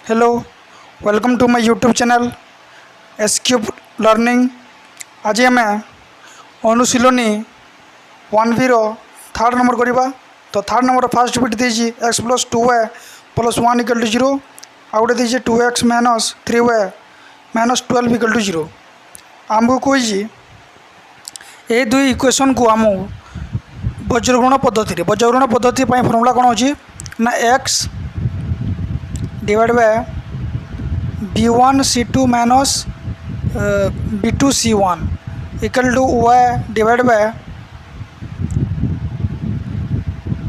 Hello, welcome to my YouTube channel S cube learning. आज आम अनुशीलनी 1B थर्ड नंबर करवा। तो थर्ड नंबर फास्ट बिट देजी x + 2y + 1 = 0 आउटे देजी 2x - 3y - 12 = 0। आमको कही ये दुई इक्वेशन को आम वज्रगुण पद्धति फर्मूला कौन अच्छी ना x / b1c2 - b2c1 = y /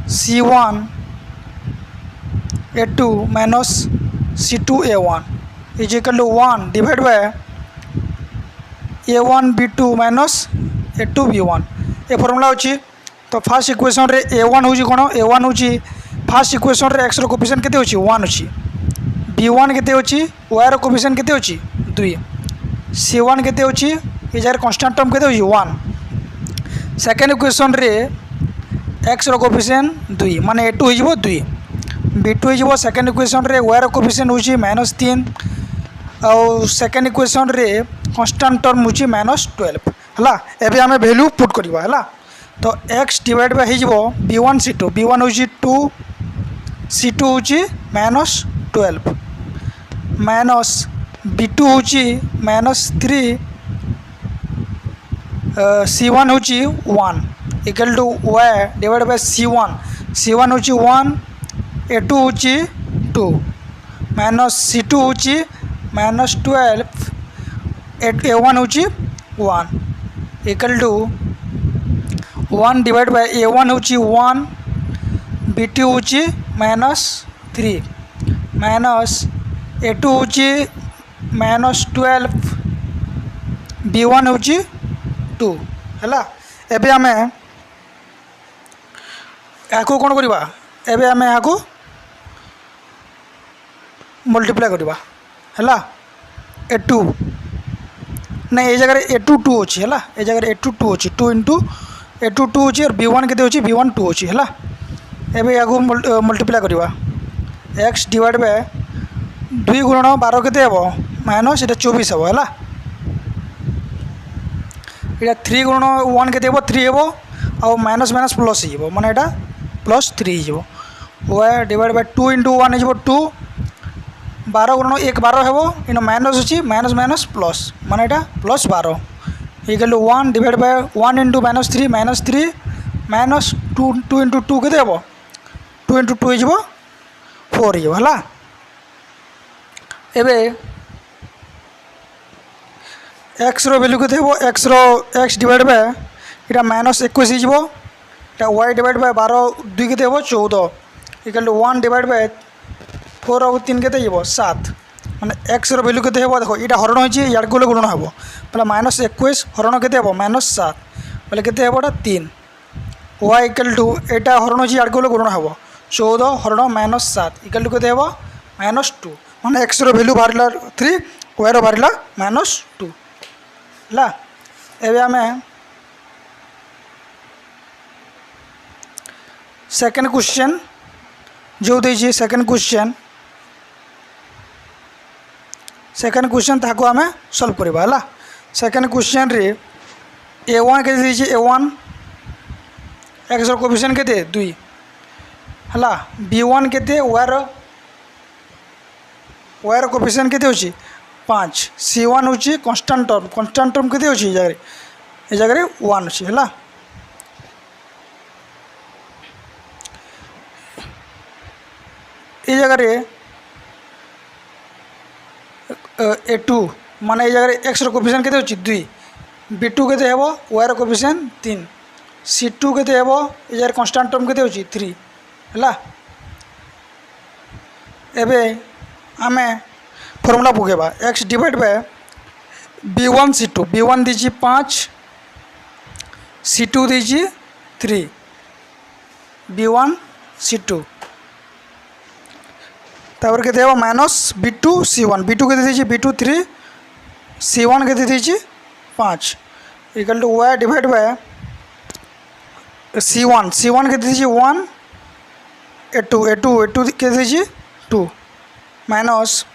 c1a2 - c2a1 = 1 / a1b2 - a2b1 ये फर्मूला अच्छी। तो फास्ट इक्वेशन रे a1 हूँ कौन a1 हूँ फास्ट इक्वेशन रे x कोफिशिएंट केते होची 1 अच्छी, b1 केते होची y रो कोफिशिएंट केते होची 2, c1 केते होची ये जार कांस्टेंट टर्म केते होची 1। सेकंड इक्वेशन रे x रो कोफिशिएंट 2 माने a2 हो 2, b2 हो सेकंड इक्वेशन रे y रो कोफिशिएंट होची -3 और सेकंड इक्वेशन रे कांस्टेंट टर्म होची -12 हला। एबे हमें वैल्यू पुट करबा हला। तो x डिवाइड बाय हो b1 c2 b1 हो 2 c2 हो -12 माइनस b2 हो -3 c1 हो 1 = y divide by c1 c1 हो 1 a2 हो 2 माइनस c2 हो -12 a1 हो 1 = 1 डिवाइड बाय a1 हो 1 b2 हो -3 माइनस a2 हो -12 b1 हो 2 है। एबे आमे याको कौन करवा एबे आमे याको मल्टीप्लाई करवा है a2 ना ये जगह a2 2 अच्छी है ये जगह a2 2 अच्छी 2 × a2 2 अच्छी और b1 के अच्छी b1 2 अच्छी है। एबे याको मल्टीप्लाई करवा x डिवाइड बाय 2 × 12 केते हेबो माइनस एटा 24 हेबो है। एटा 3 × 1 केते हेबो 3 हेबो और माइनस माइनस प्लस हो माने एटा +3 हो y डिवाइड बाय 2 × 1 हो 2 12 × 1 12 हेबो इन माइनस अच्छी माइनस माइनस प्लस माने एटा +12 = 1 डिवाइड बाय 1 × -3 -3 माइनस 2 × 2 केते हेबो 2 × 2 हो 4 हो है। एबे x रो वैल्यू केते हेबो x डिवाइड बाय इटा -21 हो इटा y डिवाइड बाय 12 2 केते हेबो 14 = 1 डिवाइड बाय 4 और 3 केते हेबो 7 माने x रो वैल्यू केते हेबो देखो इटा हरण होची याड गोले गुणन हेबो पहला -21 हरण केते हेबो -7 बोले केते हेबो 3 y = एटा हरण होची याड गोले गुणन हेबो 14 हरण -7 = केते हेबो -2 माने x रो वैल्यू बाहरला 3 y रो बाहरला -2 ला। एबे हमें सेकंड क्वेश्चन जो देजी सेकंड क्वेश्चन ताको हमें सॉल्व करबा हला। सेकंड क्वेश्चन रे a1 के देजी a1 x रो कोफिशिएंट केते 2 हला b1 केते y रो कोफिशिएंट केते होची 5 c1 होची कांस्टेंट टर्म केते होची ए जगह 1 होची हला। ये जगह a2 माने ये जगह x रो कोफिशिएंट केते होची 2 b2 केते हेबो y रो कोफिशिएंट 3 c2 केते हेबो ये जगह कांस्टेंट टर्म केते होची 3 हला। एबे आमे फॉर्मूला पकेबा x divide by b1 c2 b1 दीजिए 5 c2 दीजिए 3 b1 c2 तापर के देबो माइनस b2 c1 b2 के दीजिए b2 3 c1 के दीजिए 5 = y डिवाइड बाय C1 के दीजिए 1 A2 के दीजिए 2 माइनस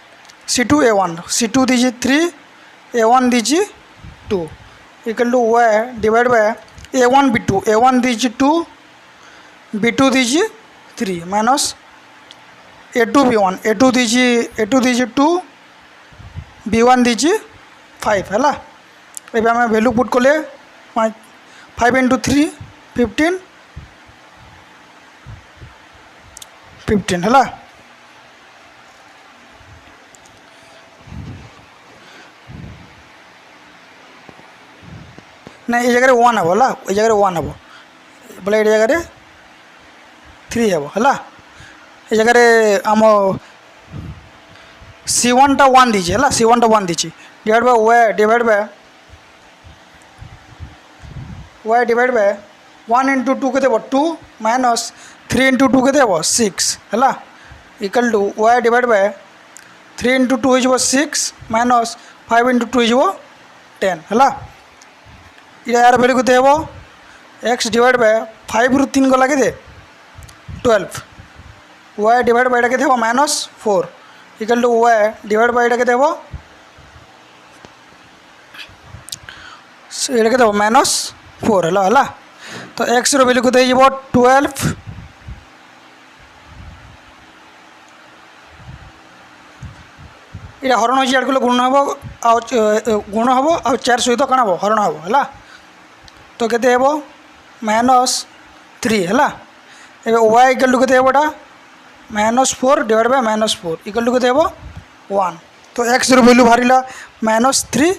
C2 A1 C2 दीजिए 3 A1 दीजिए 2 equal to y divide by A1 B2 A1 दीजिए 2 B2 दीजिए 3 माइनस A2 दीजिए 2 B1 दीजिए 5 है एबे आम वैल्यू पुट कले 5 इंटू 3 15 15 है ना ये जगह 1 हे है ये जगह 1 हे बोले ये जगह 3 हे है ये जगह आम C1 टा 1 दीजिए है C1 टा 1 दीजिए divide by y divide bye 1 into 2 के 2 माइनस 3 इंटू 2 के 6 है equal to y divide by 3 into 2 हो 6 माइनस 5 इंटू 2 हो 10 है यार वैल्यू के x डिवाइड बाय 5 रु 3 गला के 12 y डिवाइड बाय के minus 4 equal to y divide by के माइनस 4 है तो x रो वैल्यू के 12 ये हरण हो गुण हम गुण हम आ 4 सहित कौन हम हरण हम है तो के माइनस 3 है ए y इक्वल टू के minus 4 divide by minus 4 equal to के 1 तो x रो वैल्यू बाहर माइनस 3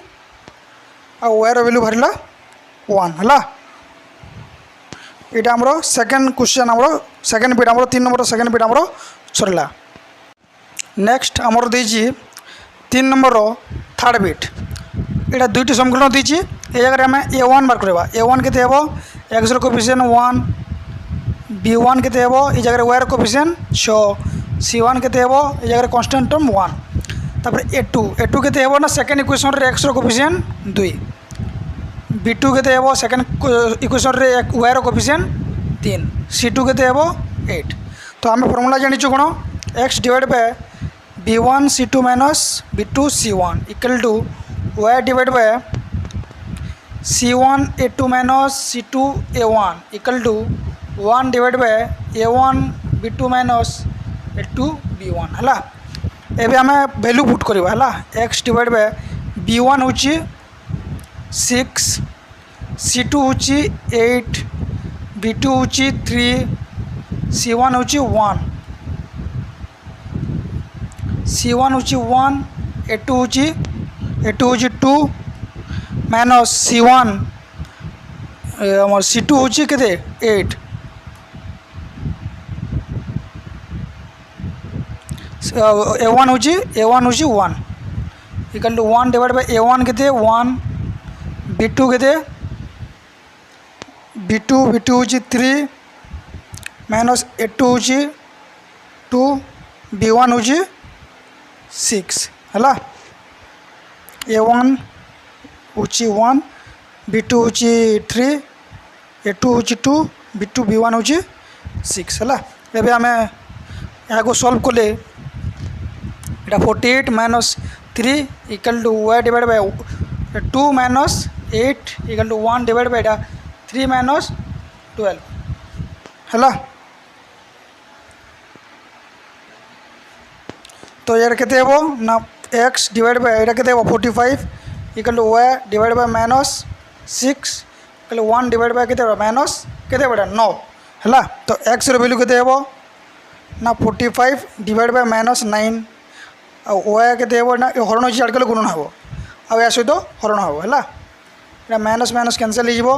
आ y रो वैल्यू बाहर 1 है यहाँ आमर सेकेंड क्वेश्चन आमर सेकेंड बिट आमर 3 नंबर सेकेंड बिट आमर सरला नेक्स्ट आमर देजी 3 नंबर थर्ड बिट यहाँ दुईटी समीकरण दीजिए ये जगह आम A1 बार करवा A1 के एक्स कोफिशिएंट 1 B1 के ये जगह y कोफिशिएंट 6 C1 के ये जगह कांस्टेंट टर्म 1 तापर A2 के ना सेकेंड इक्वेशन रे x कोफिशिएंट 2 B2 के सेकेंड इक्वेशन रे y कोफिशिएंट 3 C2 के 8 तो आम फर्मूला जानी कौन x divide by B1 C2 minus B2 C1 equal to y divide by C1 A2 minus C2 A1 equal to 1 divide by A1 B2 minus A2 B1 है एबे आम value put करवा है x डिवाइड बाय B1 हूँ 6 C2 हूँ 8 B2 हूँ 3 C1 हूँ 1 C1 हूँ 1 A2 हूँ 2 माइनस C1 C2 हूँ के 8 A1 हूँ 1 equal to 1 divide by A1 के 1 B2 के B2 हूँ 3 माइनस A2 हूँ 2 B1 हूँ 6 है A1 हूँ 1 B2 हूँ 3 A2 हूँ 2 B2 B1 हूँ 6 है एबे आम यहाँ को सॉल्व कले 48 minus 3 equal to y divide by 2 minus 8 equal to 1 divide by 3 minus 12 है तो यार के ना x डिवाइड बाय ये के 45 equal to y divide by minus 6 equal to 1 divide by के माइनस के 9 है तो x रो वैल्यू के ना 45 डिवाइड बाय माइनस 9 y के ना हरण हो गुणन हम आ या सहित हरण हम है माइनस माइनस कैंसल हो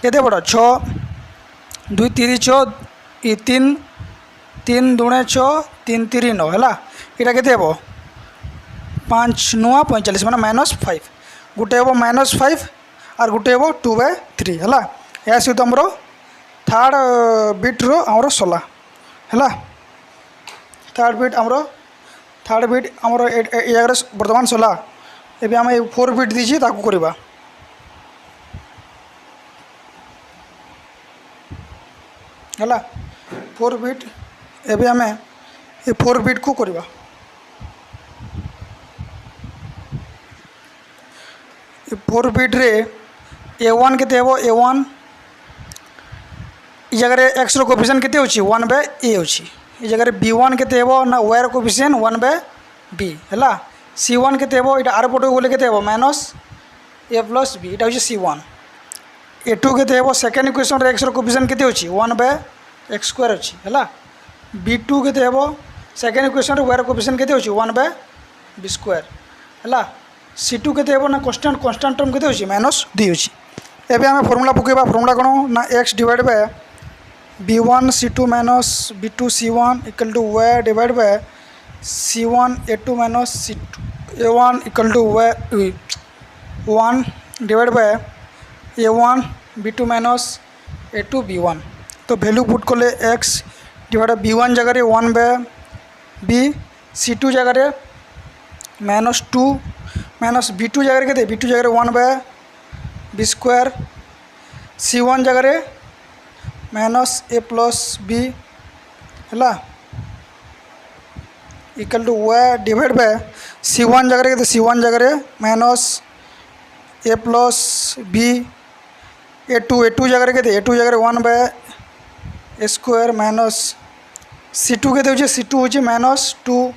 के बड़ा 6 2 3 6 3 3 दूणे 6 3 3 9 है यहाँ के 5 9 45 मैंने माइनस 5 गोटे हम माइनस 5 और गोटे हम 2/3 है या सहित आमर थर्ड बिट रो आमर सला है थर्ड बिट आमर ये बर्तमान सला एबे आम 4 बिट दीजिए ताकू करवा है 4 बिट एबे आम 4 बिट को करवा फोर बिट रे A1 केते हेबो A1 ई जगह एक्स रो कोफिशिएंट केते होची 1/a होची ई जगह B1 केते हेबो ना y रो कोफिशिएंट 1/b हैला C1 केते हेबो इटा आर पटो बोले केते हेबो -a + b इटा होची C1 A2 केते हेबो सेकंड इक्वेशन रे x रो कोफिशिएंट केते होची 1/x² होची हैला B2 केते हेबो सेकंड इक्वेशन रे y रो कोफिशिएंट केते होची 1/b² हैला C2 केते हेबो ना कांस्टेंट टर्म केते होची -2 होची एबे हमें फार्मूला पकेबा फार्मूला कोन ना x divide by b1 c2 minus b2 c1 equal to y divided by c1 a2 minus c2 a1 equal to y 1 divided by a1 b2 minus a2 b1 तो value put कले x divide b1 जगह 1/b c2 जगह -2 minus b2 जगह के b2 जगह 1/b² c1 जगह -a + b है equal to y divide by c1 जगह के c1 जगह -a + b a2 जगह के a2 जगह 1/a² माइनस c2 के c2 होची -2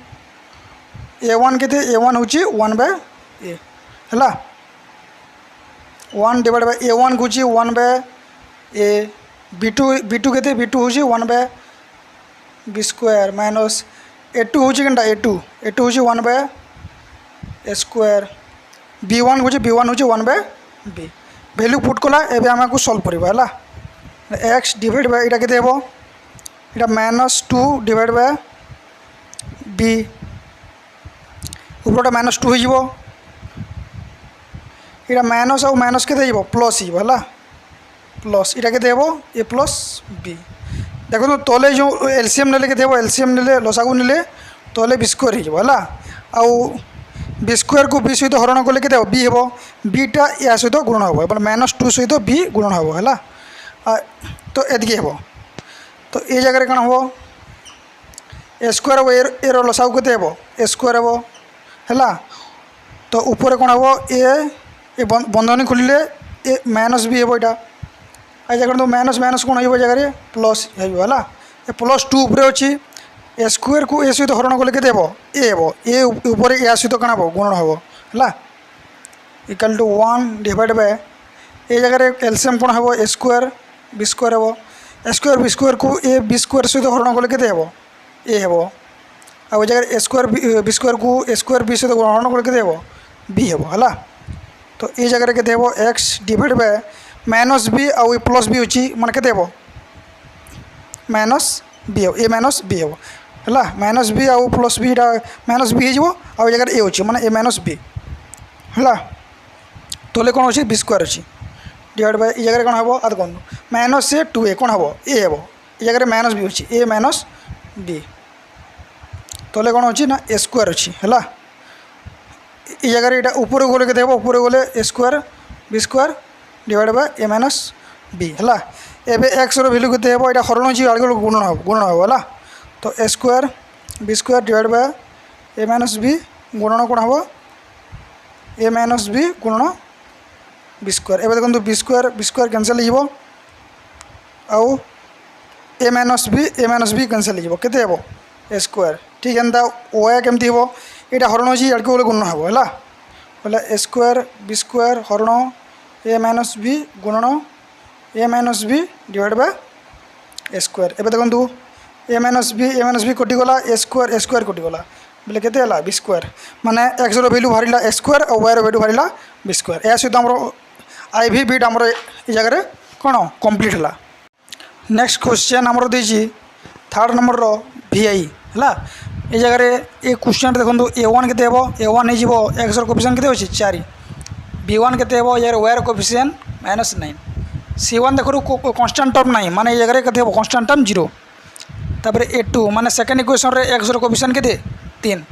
a1 के a1 होची 1/a है 1 डिवाइड बाय a1 को 1/a b2 के b2 होची 1/b² माइनस a2 होची केनटा a2 होची 1/a² b1 होची 1/b वैल्यू पुट कला एबे हम को सॉल्व करबा हला x डिवाइड बाय इटा केते हेबो इटा -2 डिवाइड बाय b ऊपरटा -2 हो जिवो इटा माइनस और माइनस के देबो प्लस ही हला प्लस इटा के देबो a + b देखो तो तले जो एलसीएम नेले के देबो एलसीएम नेले लसागु नेले तले b² ही हला आउ b² को b सहित हरण कले के देबो b हेबो b टा या सहित गुणन हेबो मतलब -2 सहित b गुणन हेबो हला तो एदगे हेबो तो ए जगह कण हेबो a² ए रो लसागु के देबो a² हेबो हला तो ऊपर कौन हम ए बंधनी खोलिले ए -b हेबो इटा आ जगह तो माइनस कौन हो जगह प्लस है ए +2 ऊपर अच्छी a² को ए सहित हरण कले के देबो ए हेबो ए ऊपर या सहित कण हेबो गुणन हेबो हला इक्वल टू 1 डिवाइड बाय ए जगह एलसीएम कौन हेबो a² b² हेबो a² b² को ए b² सहित हरण कले के देबो ए हेबो आ जगह a² b² को a² b सहित हरण कले के देबो b हेबो हला तो ये जगह के देबो x डिवाइड बाय -b आउ +b होची माने के देबो -b ए -b हेबो हला -b आउ +b इटा -b हे जिवो आउ जगह ए होची माने ए -b हला तले कोन होची b² होची डिवाइड बाय ये जगह कोन हेबो आद कोन -a 2a कोन हेबो ए हेबो ये जगह -b होची ए -b तले कोन होची ना a² होची हला ये जगह इटा ऊपर गोले के देबो ऊपर गोले a² b² divide by a -b हला एबे x रो वैल्यू के देबो इटा हरण होची आगे गुणन हो हला तो a² b² divide by a -b गुणन कोन हो a -b गुणन b² एबे देखंतु b² कैंसिल हो जिवो आउ a -b कैंसिल हो जिवो केते हेबो a² ठीक एंता y केमती हेबो इटा हरण होची आगे गोले गुणन हो हला बोले a² b² हरण a -b गुणन a -b divide by a² एबे देखंतु a -b कटि गला a² कटि गला बोले केते हला b² माने x रो वैल्यू भारिला a² और y रो वैल्यू भारिला b² ए सहित हमरो आईवी बिट हमरो ए जगह कोन कंप्लीट हला नेक्स्ट क्वेश्चन हमरो देजी थर्ड नंबर रो vi हला ए जगह ये क्वेश्चन देखो a1 के देबो a1 हे जिवो x रो कोफिशिएंट केते होची 4 b1 के देबो यार y रो कोफिशिएंट -9 c1 देखो कांस्टेंट टर्म नहीं माने ये जगह केते हेबो कांस्टेंट टर्म 0 तापर a2 माने सेकंड इक्वेशन रे x रो कोफिशिएंट केते 3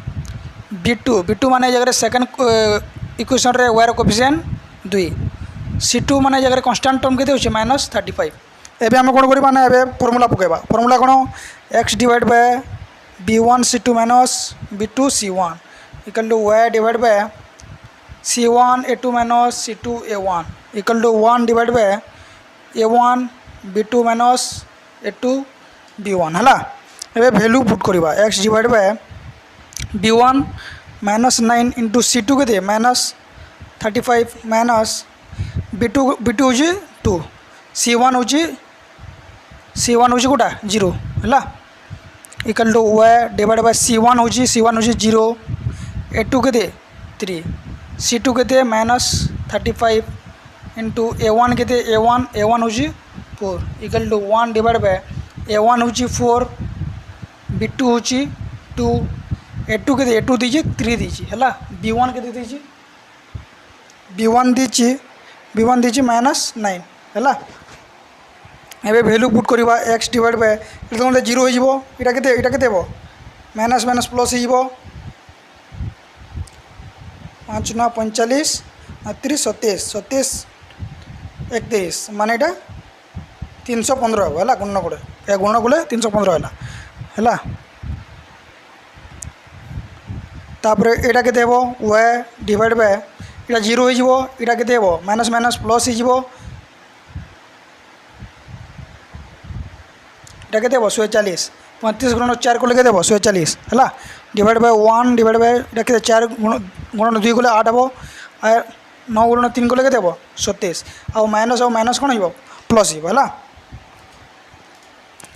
b2 माने जगह सेकंड इक्वेशन रे y रो कोफिशिएंट 2 c2 माने जगह कांस्टेंट टर्म केते होची -35 एबे हम कोन करबा ना एबे फार्मूला पकेबा फार्मूला कोन x divide by b1 c2 minus b2 c1 equal to y divide by C1 A2 minus C2 A1 equal to 1 divided by A1 B2 minus A2 B1 है एबे वैल्यू पुट करवा x divide by B1 minus 9 into C2 के दे minus 35 minus B2 हूँ 2 C1 हूँ गोटा 0 है equal to y divide by C1 हूँ 0 A2 के दे 3 C2 के दे माइनस 35 इंटू A1 के दे A1 हूँ 4 equal to 1 divide by A1 हूँ 4 B2 हूँ 2 A2 के दे A2 दीजिए 3 दीजिए है B1 के दे दीजिए B1 दीजिए माइनस 9 है एबे वैल्यू पुट करवा x डिवाइड बाय तो 0 हो इटा माइनस माइनस प्लस हो 5 9 45 30 27 31 माने इटा 315 है गुण कले 315 है तापर एटा के y डिवाइड बाय इटा 0 हो इटा के माइनस माइनस प्लस हो इटा के 140 35 गुण 4 को लेके 140 है डिवाइड बाय 1 डिवाइड बाय इटा के 4 गुण 2 को 8 हम और 9 गुण 3 को लेके 27 आ माइनस कौन हो प्लस है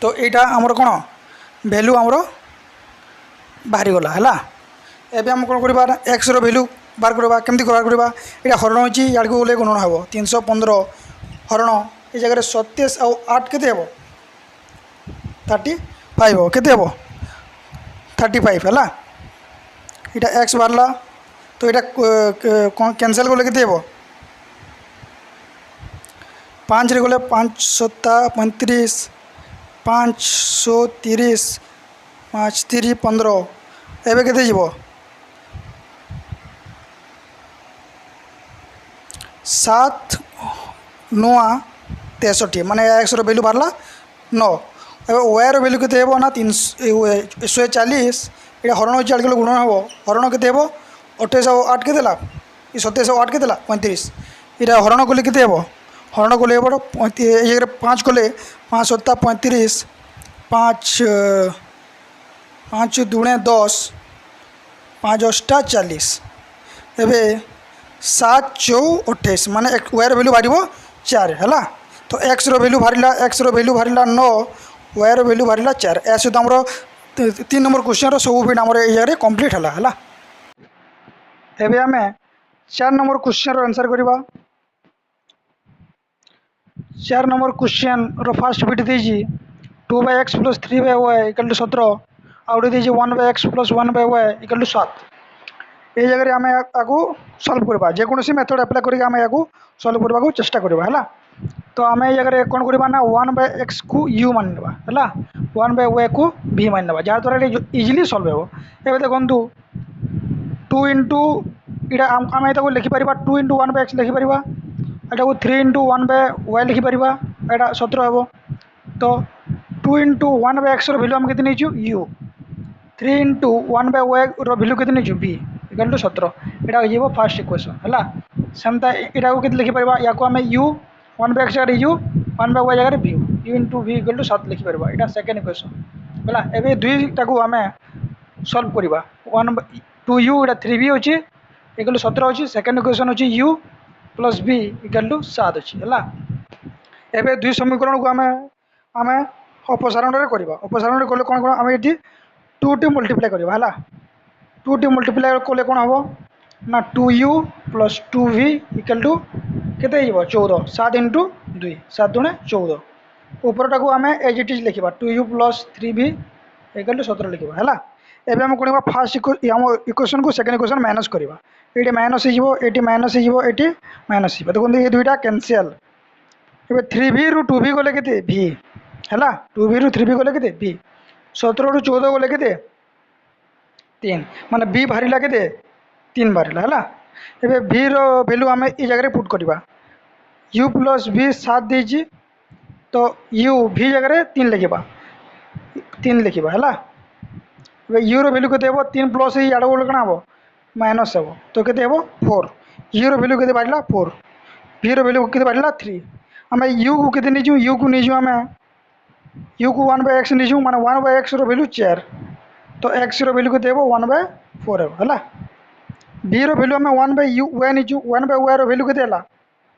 तो यहाँ आमर कौन वैल्यू आमर बाहरी गला है एबे हम कौन करवा एक्स रो वैल्यू बाहर करवा केमती बाहर करवा यहाँ हरण हो याड़ को गले गुणन हम 315 हरण ये जगह 27 आउ 8 के 35 हो केते हम 35 है यहाँ एक्स बाहरला तो यहाँ कैंसल कले के 5 रे गले 5 7 35 530 5 3 15 एबे केते जीवो 7 9 63 माने एक्स रो वैल्यू बाहरला 9 एबे वाई रो वैल्यू केते हेबो ना 340 इटा हरण होची आडके गुणन हेबो हरण केते हेबो 28 और 8 केते ला 27 और 8 केते ला 35 इटा हरण कोले केते हेबो हरण कोले हेबो 5 कोले 5 7 35 5 दूणे 10 5 8 40 एबे 7 4 28 माने वाई रो वैल्यू बाहर 4 है तो एक्स रो वैल्यू बाहर 9 वाई रो वैल्यू बाहर 4 ए सहित आमर 3 नंबर क्वेश्चन सब फिट आम ये कंप्लीट है एबे आम 4 नंबर क्वेश्चन आंसर करवा 4 नंबर क्वेश्चन फर्स्ट फिट देजी 2/x + 3/y = 17 आउट देजी 1/x + 1/y = 7 ये जगह आम आपको सल्व करवा जेकोसी मेथड अप्लाई करके सल्व करने को चेष्टा करवा है तो आम ये जगह कौन करवा ना 1/x को u मानवा है 1/y को v मानवा जहाँद्वारा इजिली सल्व हो ये देखो 2 इंटू इटा आम ये लिखिपर 2 इंटू 1/x लिखिपर एटा को 3 इंटू 1/y लिखिपर एटा 17 हम तो 2 इंटू 1/x भैल्यू आम के u 3 इंटू 1/y भैल्यू के v = 17 यहाँ हो फर्स्ट इक्वेशन है सेमता यहाँ को लिखिपर या आम u 1/x जगह u 1/y जगह v u इंटू v = 7 लिखिपर यहाँ सेकेंड इक्वेशन है एवं दुईटा को आम सल्व करवा 2u यहाँ 3v अच्छी = 17 अच्छी सेकेंड इक्वेशन अच्छी u + v = 7 अच्छी है एवं दुई समीकरण को आम अपसारण करवा अपसारण कले कौन कौन आम ये 2 टी मल्टीप्लाई करवा है 2 टी मल्टीप्लाई कले कौन हम ना 2u + 2v केते 14 7 इंटू 2 7 दूणे 14 उपरटा को आम एज इट इज लिखा 2u + 3v = 17 लिखा है एवं आम कौन फास्ट इक्वेशन को सेकेंड इक्वेशन माइनस करवा ये माइनस ये माइनस ये माइनस देखो ये दुईटा कैंसल ए 3v ରୁ 2v गले के v है 2v ରୁ 3v गले के v 17 ରୁ 14 गले के 3 माने v बाहर के 3 बाहर है एबे v रो वैल्यू आम ये जगह पुट करवा u + v 7 देजी तो u v जगह 3 लिखा 3 लिखा है एबे u रो वैल्यू के 3 प्लस आड़ बोले कौन हम माइनस हम तो के 4 यू वैल्यू के बाहर 4 भी वैल्यू के बाहर 3 आम यू को के नहीं यू को नहीं आम यू को 1/x नहीं माने 1/x वैल्यू 4 तो x वैल्यू के 1/4 है बी वैल्यू आम 1/y नहीं 1/y वैल्यू के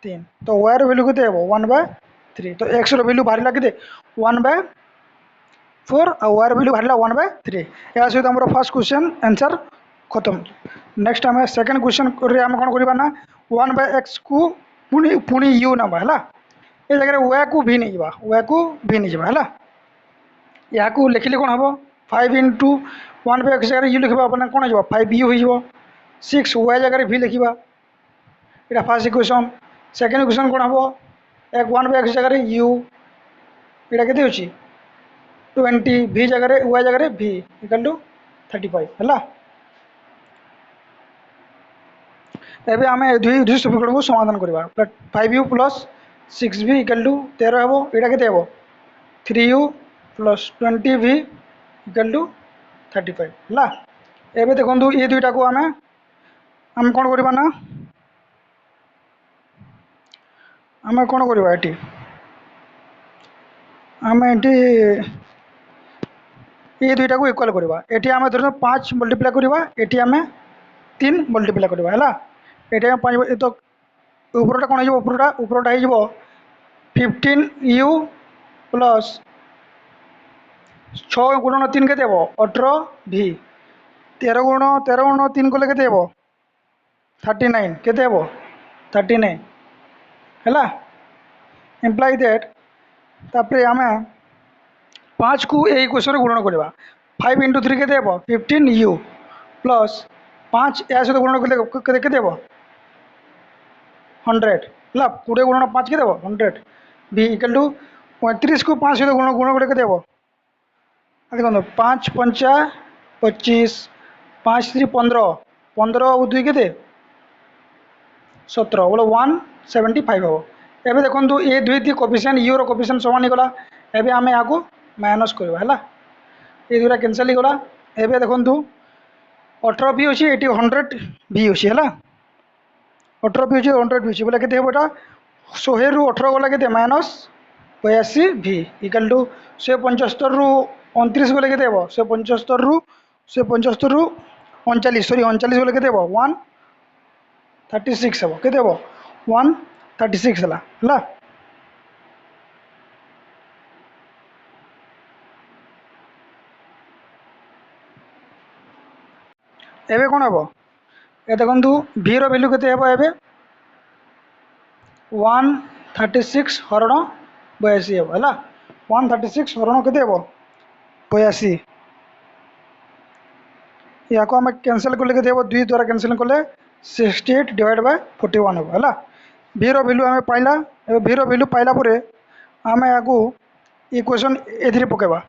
3 तो y वैल्यू के 1/3 तो x वैल्यू बाहर के 1/4 और y वैल्यू बाहर 1/3 या सहित आम फर्स्ट क्वेश्चन आंसर खत्म। नेक्स्ट आम सेकेंड क्वेश्चन आम कौन करवा ना 1/x को पुणी पुणी यू नवा है ये जगह y को भी नहीं जावा y को भी नहीं जावा है या लिखिले कौन हम 5 इंटू 1/x जगह यू लिखा अपना कौन हो 5u हो 6 y जगह भी लिखा यहाँ फर्स्ट इक्वेशन सेकेंड इक्वेशन कौन हम एक 1/x जगह u यहाँ के 20 v जगह y जगह v इक्वल टू 35 है एवं आम दुई समीकरण को समाधान करवा 5u plus 6v equal to 13 हम यहाँ के 3u plus 20v equal to 35 है एवं देखो ये दुईटा को आम कौन करवा ना आम कौन करवा ये आम ये दुईटा को इक्वल करवा ये आम धर 5 मल्टीप्लाई करवा ये आम 3 मल्टीप्लाई करवा है ये 5 तो उपरटा कौन हो उपरटा हो 15u प्लस 6 गुणन 3 के 18v 13 गुणन 3 को के 39 के 39 है एम्प्लाई दैट तापर आम 5 को यही क्वेश्चन गुणन करवा 5 इंटू 3 के 15u प्लस 5 या सहित गुणन के 100 है 20 गुणन 5 के 100 v इक्वल टू 35 को 5 सहित गुण के देखो 5 पंचा 25 5 3 15 15 और 2 के 17 बोलो 175 हम एवं देखो ये दुई कोफिशिएंट यू कोफिशिएंट समान ही गला एवं आम यहाँ को माइनस करवा है ये दुटा कैनसल ही गला एवं देखो 18 भी अच्छे ये 100 भी अच्छे है 18 भी अच्छे 100 भी अच्छे बोले के 100 रु 18 गला के माइनस 82 भी इक्वल टू 175 रु 29 बोले के 175 रु 39 सॉरी 39 बोले के 136 हम के 136 है एवं कौन हम ये देखो भी वैल्यू के 136 हरण 82 हम है 136 हरण के 82 या को आम कैनसल कले के 2 द्वारा कैनसल कले 68 डिवाइड बाय 41 हम है भी वैल्यू आम पाइला भी वैल्यू पाइला आम या इक्वेशन ए पकेबा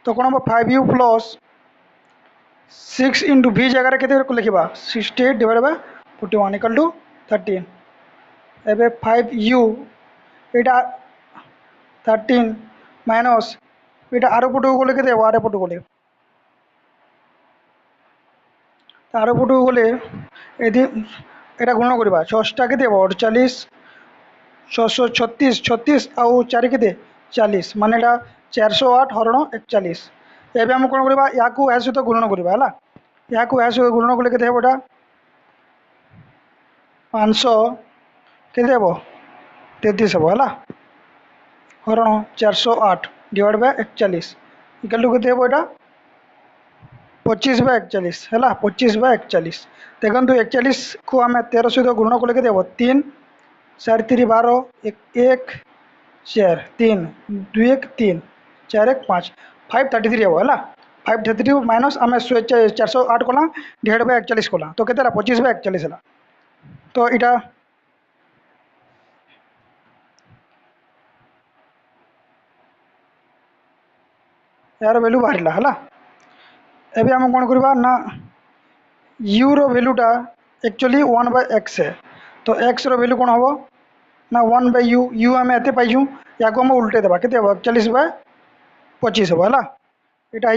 तो कौन हम 5u प्लस 6 इंटू v जगह के लिखा 68 डिवाइड बाय 41 इक्वल टू 13 एवं 5u यहाँ 13 माइनस यहाँ आर पटक गले के आर पटक गले आर पटक गले ये गुण करवा 6टा के 48 636 36 आउ 4 के 40 माने 408 हरण 41 एवं आम कौन करवा या सहित गुणन करवा है या सहित गुणन कले के 500 के 33 हम है हरण 408 डिवाइड बाय 41 इक्वल टू के यहाँ 25/41 है 25/41 देखो 41 को आम 13 सहित गुणन कले के 3 4 3 12 1 4 3 2 1 3 4 1 5 533 हम है 533 माइनस आम 408 कला डिवाइड बाय 41 कला तो के 25/41 है तो यहाँ यार वैल्यू बाहर है एवं आम कौन करवा ना यू वैल्यूटा एक्चुअली 1/x है तो x वैल्यू कौन हम ना 1/u यू आम एत पाइछू या हम उल्टे देवा के 41/25 हम है यहाँ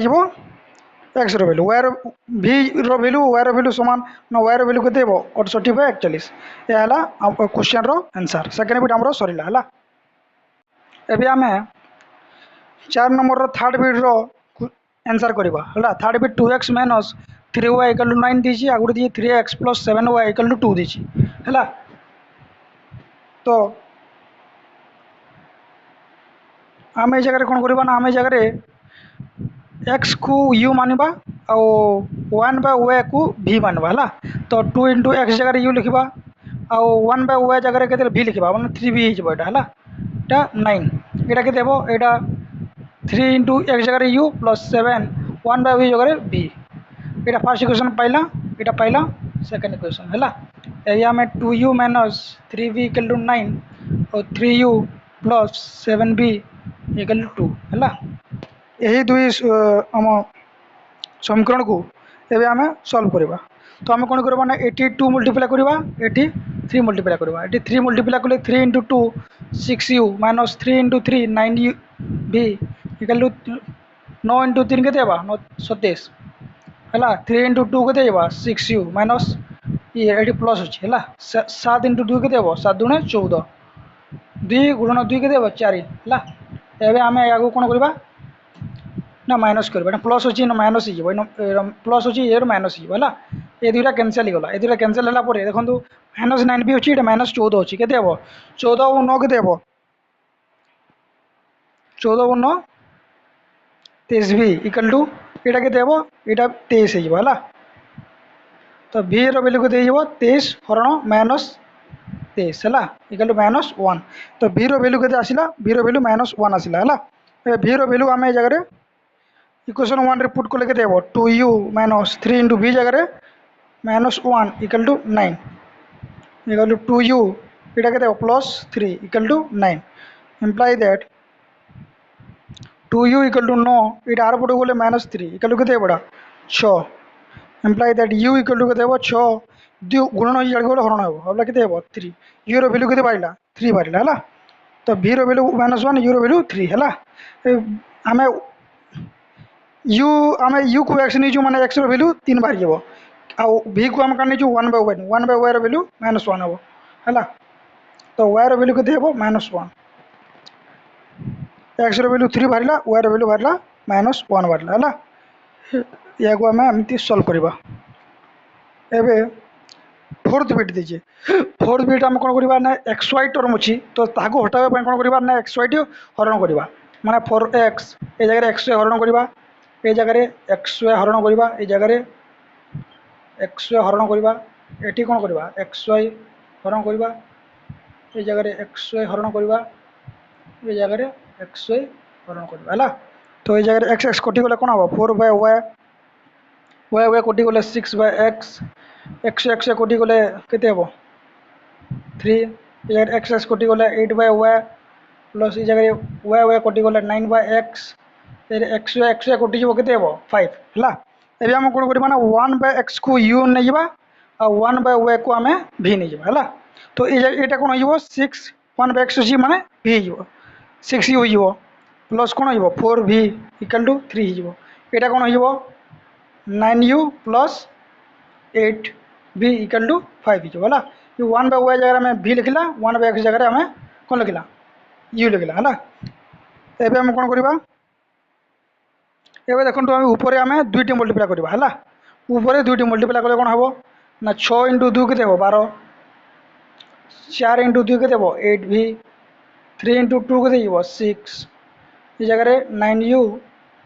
एक्स रैल्यू वायर भि रैल्यू वायर रैल्यू सामान ना वायर रैल्यू के 68/41 यह क्वेश्चन आंसर सेकेंड बिट आम सरला है। एबे आम 4 नंबर थर्ड बिट आंसर करवा है। Third bit 2x minus 3y = 9 दीजिए आगे दी 3x + 7y = 2 दीजिए है। तो आम ये जगह कौन करवा ना आम ये जगह x को u मानवा आउ 1/y को v मानवा है। तो 2 × x जगह u लिखा आउ 1/y जगह के v लिखा मैंने 3v है 9 यहाँ के यहाँ 3 × x जगह u + 7 1/v जगह v यहाँ फर्स्ट इक्वेशन पाइला यहाँ पाइला सेकेंड इक्वेशन है। ये आम 2u - 3v = 9 और 3u + 7v = 2 है। यही दुई आम समीकरण को एवं आम सल्व करवा। तो आम कौन करवा ना 2 मल्टीप्लाई करवा 3 मल्टीप्लाई करवा 3 मल्टीप्लाई कले 3 × 2 6u - 3 × 3 9u v = 9 × 3 के 9 27 है। 3 × 2 के 6u माइनस ये प्लस अच्छे है 7 × 2 के 7 × 14 2 × 2 के 4 है। एवं आम या कौन करवा ना माइनस करवा प्लस अच्छी ना माइनस हो प्लस अच्छी ये माइनस हो ये दुईटा कैनसल हो गला ये दुईटा कैनसल है देखो -9 भी अच्छी -14 अच्छी के 14 और 9 के 14 और 9 23 भी इक्वल टू यहाँ के यहाँ 23 है। तो v रैल्यू के 23 हरण -23 है इक्वल टू -1। तो v रैल्यू के आसला v रैल्यू -1 आसला है। v रैल्यू आम ये जगह इक्वेशन 1 रे पुट कले के 2u - 3 × v जगह -1 equal to 9 equal to 2u यहाँ के +3 equal to 9 imply that 2u equal to 9 ये आर पटे गले -3 इक्वल टू के 6 imply that u equal to के 6 गुणन हो गले हरण हम के 3 u रैल्यू के बाहर 3 बाहर है। तो v रैल्यू -1 u रैल्यू 3 है। आम आम u को x नहीं माने x रैल्यू 3 बाहर जाव आउ v को आम क्या नहीं 1/y रैल्यू -1 हम है। तो y रैल्यू के -1 x रैल्यू 3 बाहर y रैल्यू बाहर -1 बाहर है। या आम एमती सल्व करवा। एबे फोर्थ बिट दीजिए फोर्थ बिट आम कौन करवा ना xy टर्म अच्छी तो हटावा कौन करवा ना xy टी हरण करवा माने 4x ये जगह xy हरण करवा ये जगह xy हरण करवा ये जगह xy हरण करवा ये कौन करवा xy हरण करवा ये जगह xy हरण करवा ये जगह xy हरण करवा है। तो ये जगह x कटि गले कौन हम 4/y y कटि गले 6/x x कटि गले के 3 ये x कटि गले 8/y प्लस ये जगह y कटि गले 9/x x कटि के 5 है। ये आम कौन करवा ना 1/x को u नहीं आ 1/y को आम v नहीं है। तो ये कौन हो 6 1/x अच्छी माने v हो 6u हो प्लस कौन हो 4v इक्वल टू 3 हो यहाँ कौन हो 9u plus 8v equal to 5 हो है। 1/y जगह में v लिखला 1/x जगह आम कौन लिखला u लिखला है। एवं आम कौन करवा एवं देखो आम ऊपर आम 2टी मल्टीप्लाई करवा है ऊपर 2टी मल्टीप्लाई कले कौन हम ना 6 × 2 के 12 4 × 2 के 8v 3 × 2 के 6 ये जगह 9u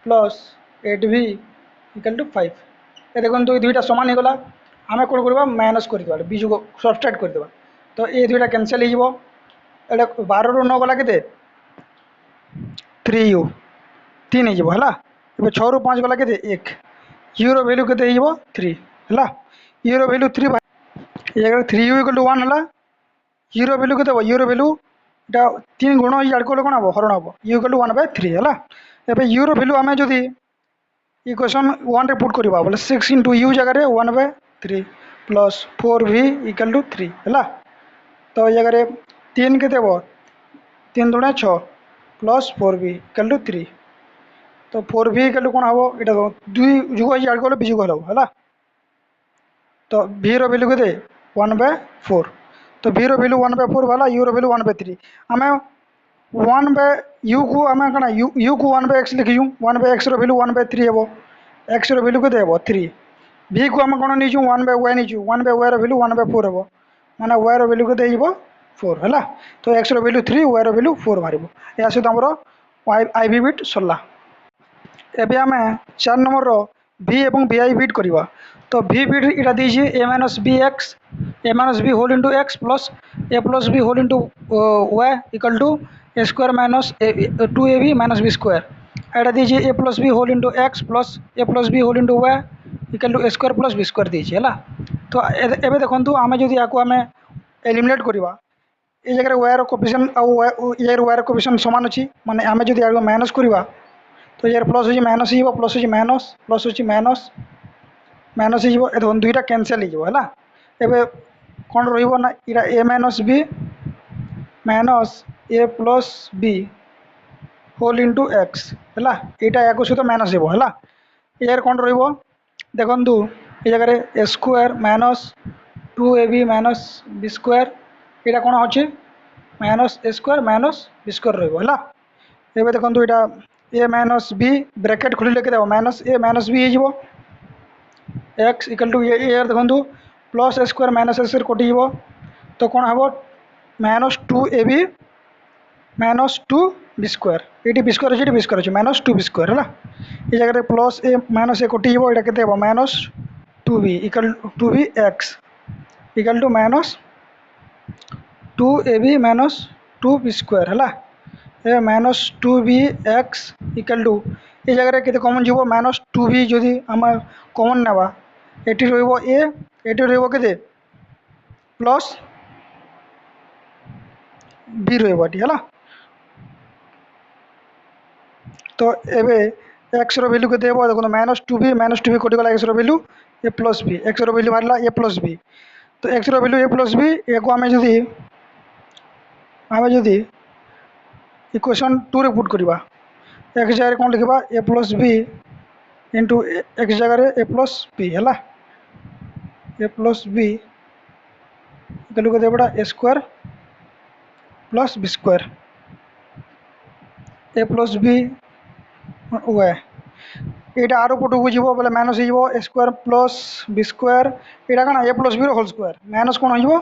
plus 8v equal to 5 ये देखो तो ये दुईटा सामान हो गला आम कौन करवा माइनस कर बीजू को सबट्रैक्ट करदे। तो ये दुईटा कैनसल हो 12 ରୁ 9 गला के 3u 3 हो है। 6 ରୁ 5 गला के 1 u वैल्यू के 3 है u वैल्यू 3 ये जगह 3u इक्वल टू 1 है u वैल्यू के u वैल्यू 3 गुण याद कले कौन हम हरण हम u इक्वल टू 1/3 है। एवं u वैल्यू आम जदि इक्वेशन 1 रे पुट करवा बोले 6 × u जगह 1/3 प्लस 4v इक्वल टू 3 है। तो ये जगह 3 के 3 × 6 प्लस 4v इक्वल टू 3 तो 4b इक्वल टू कौन हम ये दुई जुग हो आड़ गले विजुग है। तो v रो वैल्यू के 1/4 तो v रो वैल्यू 1/4 वाला u रो वैल्यू 1/3 आम 1/u को आम कण u को 1/x लिखीचु 1/x रो वैल्यू 1/3 हे x रो वैल्यू के 3 v को आम कौन नहीं 1/y नहीं 1/y रो वैल्यू 1/4 हे माने y रो वैल्यू के 4 है। तो x रो वैल्यू 3 y रो वैल्यू 4 बाहर या सहित आमर आईवी बिट सरला। एबे आम 4 नंबर v एवं vi बिट करवा। तो v बिट इटा दीजिए a minus b x a minus b whole into x plus B whole into y equal to A square minus 2ab minus B square एटा दीजिए a plus B whole into x plus B whole into y equal to A square plus B square दीजिए है। तो एबे देखो आम जो या आम एलिमिनेट करवा ये जगह वायर कोफिशिएंट आर वायर कोफिशिएंट सामान अच्छी माने आम जो माइनस करवा तो यार प्लस हो माइनस हो प्लस हो माइनस प्लस हो माइनस माइनस हो दुईटा कैनसल है। एबे कौन रहा इरा A minus B minus A plus B whole into X है यहाँ या सहित माइनस है यार कौन रहा देखु ये जगह A square minus 2ab minus B square यहाँ कौन अच्छे minus A square minus B square रहा है। देखो यहाँ ए माइनस बी ब्रैकेट खोल लिखे माइनस ए माइनस बी हो एक्स इक्वल टू ए देखो plus a square minus A square कटि तो कौन हम minus 2ab minus 2b square ये बी स्क्वायर अच्छे बी स्क्वायर अच्छे माइनस 2b स्क्वायर है ये जगह प्लस ए माइनस ए कटि यहाँ के minus 2b equal 2b X equal to minus 2ab minus 2b square है minus 2b X equal to ये जगह के कमन जीव माइनस 2b जदि आम कमन नेबा एटी रो ए एटी रो के प्लस बी रही है। तो एबे एक्स रो वैल्यू के देखो माइनस 2b कटिगला एक्स रो वैल्यू ए प्लस बी एक्स रो वैल्यू बाहर ए प्लस बी तो एक्स रो वैल्यू ए प्लस बी एक आम जदि इक्वेशन 2 रे पुट करवा एक्स जगह कौन लिखा ए प्लस बी इंटू एक्स जगह ए प्लस बी है ए प्लस बी इक्वल के देवड़ा A square plus B square A plus B Y यहाँ आर पटक को जीव बोले माइनस हो A square plus B square यहाँ कौन A plus B whole square minus कौन हो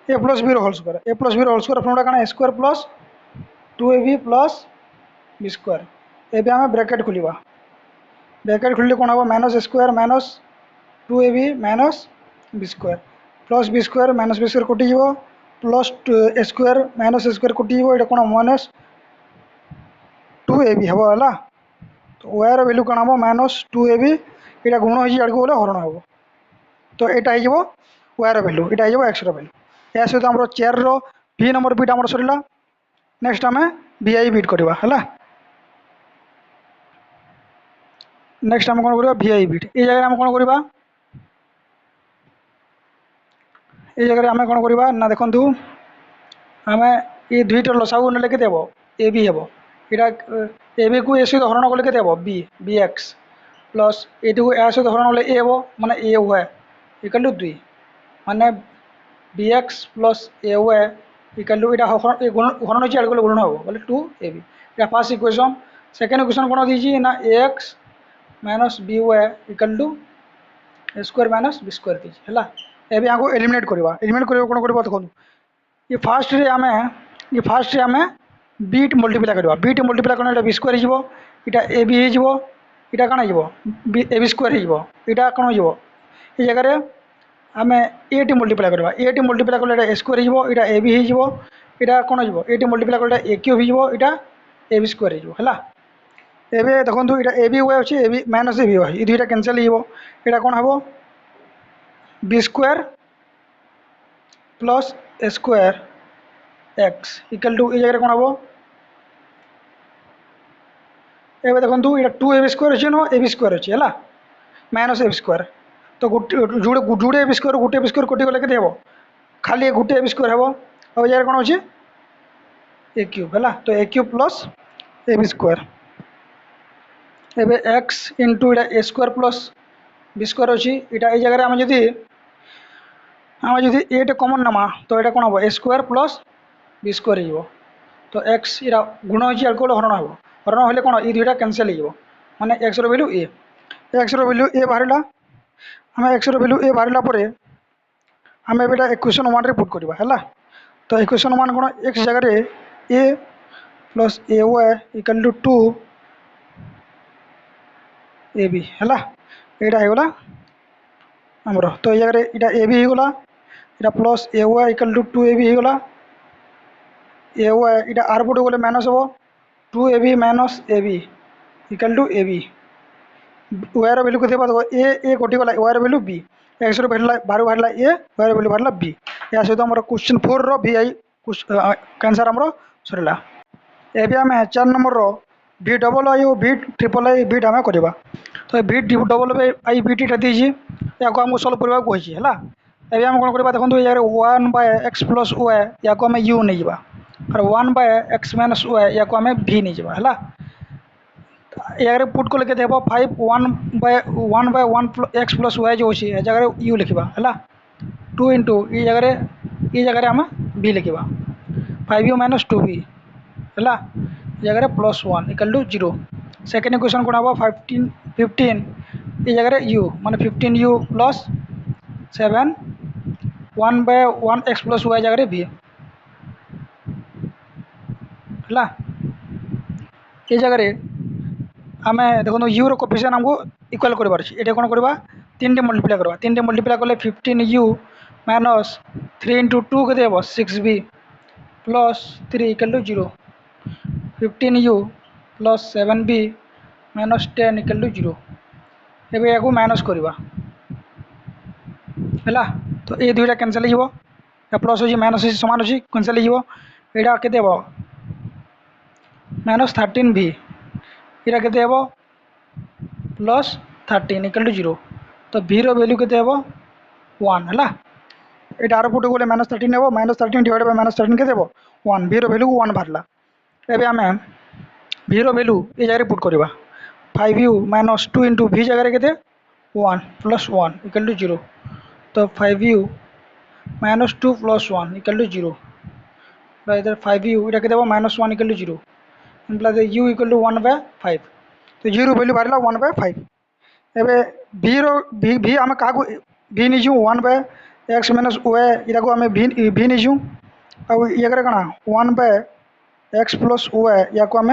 A plus B whole whole square फ्रमटा कौन A square plus 2ab plus B square एबे आम ब्रैकेट खोलिबा ब्रैकेट खोलिले कौन हम minus square minus 2ab minus B square plus B square minus B square कटि plus a square minus A square कटि ये कौन माइनस 2ab हम है। तो वायर वैल्यू कौन हम माइनस 2ab यहाँ गुण हो गले हरण हम तो यहाँ हो वायर वैल्यू यहाँ हो एक्स वैल्यू या सहित आम 4 रो v नंबर बिट आम सरला। नेक्स्ट आम vi बिट करवा है नेक्स्ट आम कौन करवा vi बिट ये जगह आम कौन करवा ये जगह आम कौन करवा ना देखु आम ये दुईटा लसागु ने के ए बी हे यहाँ ए बी को ए सहित हरण कले के बी बी एक्स प्लस ये ए सहित हरण कले ए हे माने ए वाई इक्वल टू 2 माने b x plus A Y equal to यहाँ हरण अच्छे आगे गुण हम बोले 2ab या फर्स्ट इक्वेशन सेकेंड इक्वेशन कौन दीजिए ना A X minus B Y equal to A square minus B square दीजिए है एबे यहाँ को एलिमिनेट करवा कौन करवा देखो ये फास्ट रे आम बीट मल्टीप्लाई करवा बीट मल्टीप्लाई करना बी स्क्वायर हो ए बी हो यहाँ कौन हो ए बी स्क्वायर हो यहाँ कौन हो ये जगह आम ए टी मल्टीप्लाई करवा ए टी मल्टीप्लाई कले ए स्क्वायर हो यहाँ ए बी हो यहाँ कौन हो ए टी मल्टीप्लाई कले ए क्यूब हो यहाँ ए बी स्क्वायर हो है एबे देखो यहाँ ए बी वाई अच्छे a b minus A B y ये दुईटा कैनसल हो यहाँ कौन हम b square plus a square x equal to ये जगह कौन हम एबे देखो यहाँ 2ab स्क्वायर अच्छे न ए बी स्क्वायर अच्छे है माइनस ए बी स्क्वायर तो जुड़े ए बी स्क्वायर गोटे ए बी स्क्वायर कटिगले के खाली गोटे ए बी स्क्वायर हम अब जगह कौन अच्छे ए क्यूब है तो A cube plus A B square एबे एक्स इंटू इटा A square plus B square अच्छी इटा ये जगह आम जदि ए टे कमन नमा तो यहाँ कौन हम ए स्क्वायर प्लस बी स्क्वायर हो तो एक्स इटा गुण होगी आगे हरण हम हरण हेल्ले कौन ये दुईटा कैनसल हो माने एक्स वैल्यू ए एक्स वैल्यू ए बाहर आम एक्स वैल्यू ए बाहर आम एटा इक्वेशन 1 रे पुट करवा है तो इक्वेशन 1 कौन एक्स जगह A plus A Y equal to 2 A B है यहाँ होगा आमर तो ये जगह इटा ए बी होगा इटा plus A Y equal to 2 A b होगा ए वाई इटा आर पटे गले माइनस हम 2 ए b minus A b equal to a b वायर वैल्यू के देखो ए कटिगला वायर वैल्यू बी एक्स बाहर बाहर ए वायर वैल्यू बाहर बी या सहित आम क्वेश्चन 4 रो भी आई कैंसर आमर सरला एबे आम 4 नंबर रो भी डबल आई और भी ट्रिपल आई बीट आम करवा तो भी डबल आई बीटा दीजिए या आमको सल्व करने को है एबे आम कौन करवा देखो ये 1 बाय एक्स प्लस वाई या आम यू नहीं जा और 1 बाय एक्स माइनस वाई या आम भी नहीं जा है यार पुट को लेके देखो 5 1 बाय 1 एक्स प्लस वाई जो अच्छी है जगह यू लिखा है 2 इंटू ये जगह आम भी लिखा 5 यू माइनस 2 बी है जगह plus 1 equal to 0 second equation कौन हम 15 ये जगह यू माने 15 u plus 7 1 by 1 x plus y जगह भी है ये जगह आम देखो यू रो कोफिशिएंट हमको इक्वल कर ये कौन करवा 3 टे मल्टीप्लाई करवा 3 टे मल्टीप्लाई कले 15 यू माइनस 3 इंटू 2 के 6 b plus 3 equal to 0 15 u plus 7 b minus 10 equal to 0 एबे या माइनस करवा है तो ये दुईटा कैनसल हो प्लस हो माइनस सामान अच्छी कैनसल हो यहाँ के माइनस 13 भी यहाँ के प्लस 13 इक्वल टू 0 तो भी रो वैल्यू के 1 है ये आर पुट गले माइनस 13 हे माइनस 13 डिवाइड बाय माइनस 13 के 1 भी रो वैल्यू 1 बाहर एबे आम भी रो वैल्यू ये जगह पुट करवा 5 यू माइनस 2 इंटू भी जगह के 1 प्लस 1 इक्वल टू 0 तो 5 u minus 2 plus 1 equal to 0 इधर 5 यू ये के minus 1 equal to 0 implies u equal to 1 by 5 तो जीरो वैल्यू बाहर 1 बाय 5 एबे भी रो भी आम क्या भी नहीं 1 बाय एक्स माइनस वाई यहाँ आम भी नहीं और ये कण 1 बाय एक्स प्लस वाई या आम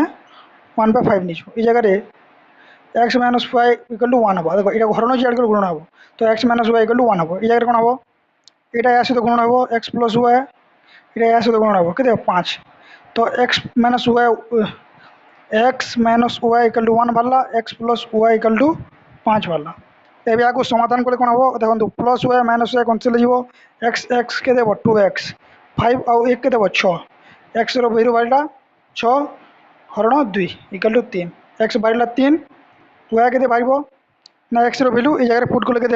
1 बाय 5 नहीं ये जगह x minus Y equal to 1 हम देखो ये हरण अच्छे आगे गुण हम तो x minus Y equal to 1 हम ये जगह कौन हम यहाँ या सहित गुण हम एक्स प्लस वाई यहाँ या सहित गुण हम के 5 तो x minus Y equal to 1 बाहरला X plus Y equal to 5 बाहरला एबे या समाधान कले कौन हम देखो plus Y minus Y cancel हो एक्स एक्स के 2 एक्स 5 और 1 के 6 एक्स वैल्यू बाहरला 6 हरण 2 इक्वल टू 3 एक्स बाहरला 3 वाई के बाहर ना एक्स वैल्यू ये जगह पुट को लेके